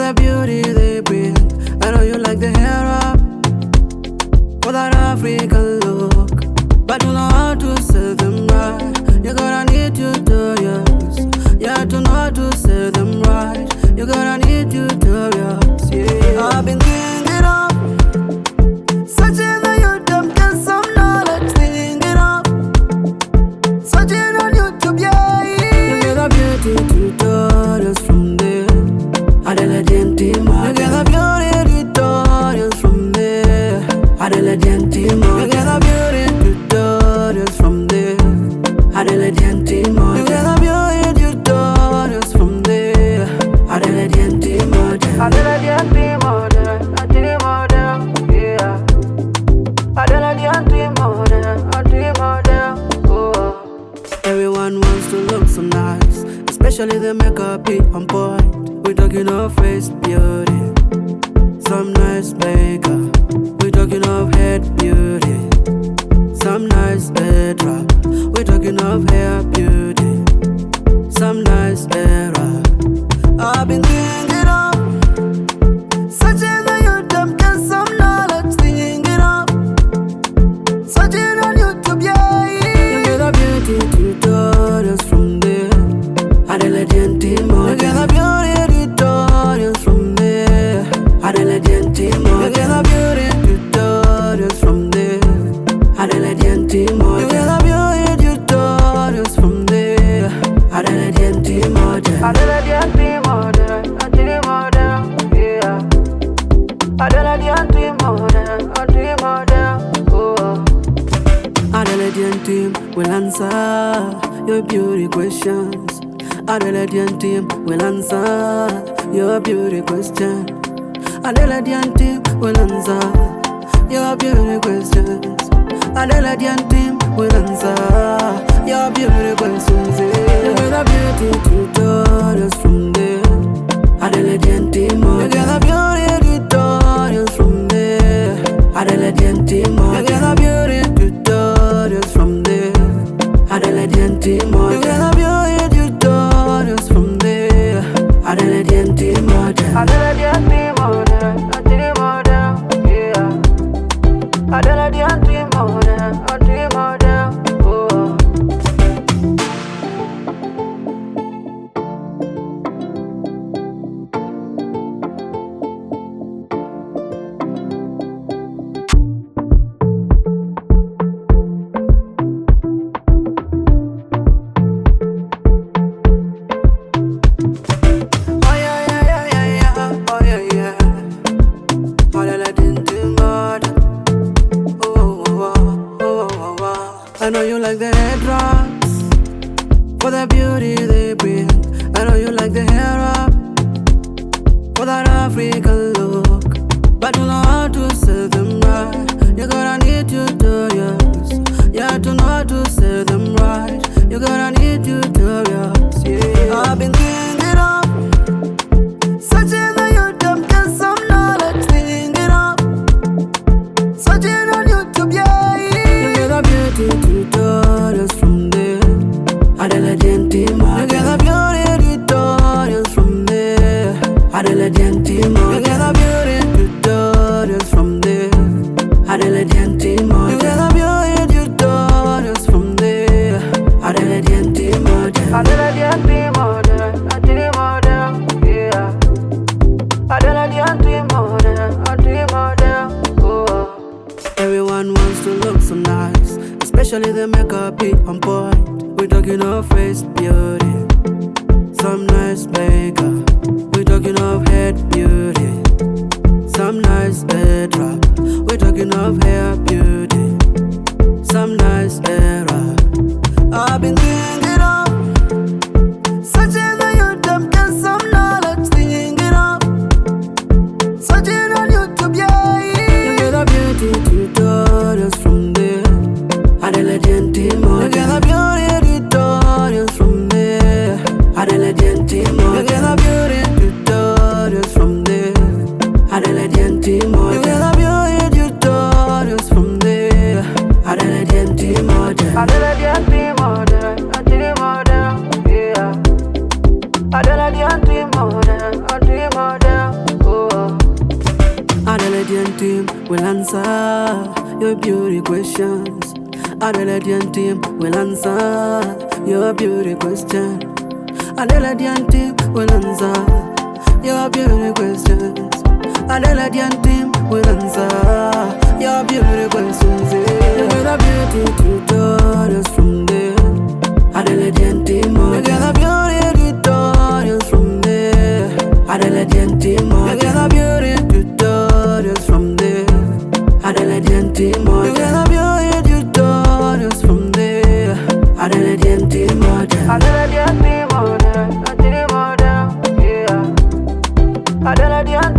the beauty they bring. I know you like the hair up for that African look, but you know how to sell them right. You're gonna need tutorials, yeah, to know how to sell them right. You're gonna need tutorials, yeah. I've been thinking of searching on YouTube, get some knowledge, thinking of searching on YouTube, yeah. You get the beauty tutorials from there. Adela Gentima, you get the beauty tutorials from there. Adela Gentima, you get the beauty tutorials from there. Adela Gentima, you get the beauty tutorials from there. Adela Gentima, Adela Gentima, yeah. Adela Gentima, oh. Everyone wants to look so nice, especially the makeup be on point. We talking of face beauty, some nice makeup. We talking of head beauty, some nice headwrap. We talking of hair beauty, some nice hairwrap. I've been thinking of searching on YouTube, get some knowledge, thinking of searching on YouTube, yeah. You get the beauty tutorials from there. Adela Gentima, you get the beauty tutorials from there. Adela Gentima, you get the beauty tutorials from there. Adela Gentima, you get the beauty tutorials from there. Adela Gentima, Adela Gentima, yeah. Adela Gentima, oh. Adela Gentima will answer your beauty questions. Adela Gentima will answer your beauty question. Adela Gentima will answer your beauty questions. Adela Gentima will answer your beauty questions. You get the beauty tutorials from there. Adela Gentima, you get the beauty tutorials from there. Adela Gentima, you get the beauty tutorials from there. Adela Gentima, you get the beauty tutorials from there. Adela Gentima, Adela Gentima, yeah. Adela Gentima, oh. I know you like the headwraps for the beauty they bring. I know you like the hair up for that African look, but you know how to sell them right. You're gonna need tutorials, yeah, to know how to sell them right. You're gonna need tutorials, yeah. I've been thinking of searching on YouTube, get some knowledge, thinking of searching on YouTube, yeah. You get the beauty tutorials from there. Adela Gentima, you get the beauty tutorials from there. Adela Gentima, you get the beauty tutorials from there. Adela Gentima, you get the beauty tutorials from there. Adela Gentima, Adela Gentima, yeah. Adela Gentima, oh. Everyone wants to look so nice, especially the makeup be on point. We talking of face beauty, some nice makeup. We talking of head beauty, some nice headwrap. We talking of hair beauty, some nice hairwrap. I've been thinking of searching on YouTube, get some knowledge, thinking of searching on YouTube, yeah. You get the beauty tutorials from there. Adela Gentima, you get the beauty tutorials from there. Adela Gentima, you get the beauty tutorials from there. Adela Gentima, you get the beauty tutorials from there. Adela Gentima, Adela Gentima, yeah. Adela Gentima, will answer your beauty questions. Adelaide team will answer your beauty question. Adelaide team will answer your beauty questions. Adelaide team will answer your beauty questions. You get a beauty tutorials from there. Adelaide team, you get a beauty tutorials from there. Adelaide team, you get a beauty tutorials from there. Adelaide team, you get a beauty tutorials from there. Adelaide team, Adelaide team, yeah. Adelaide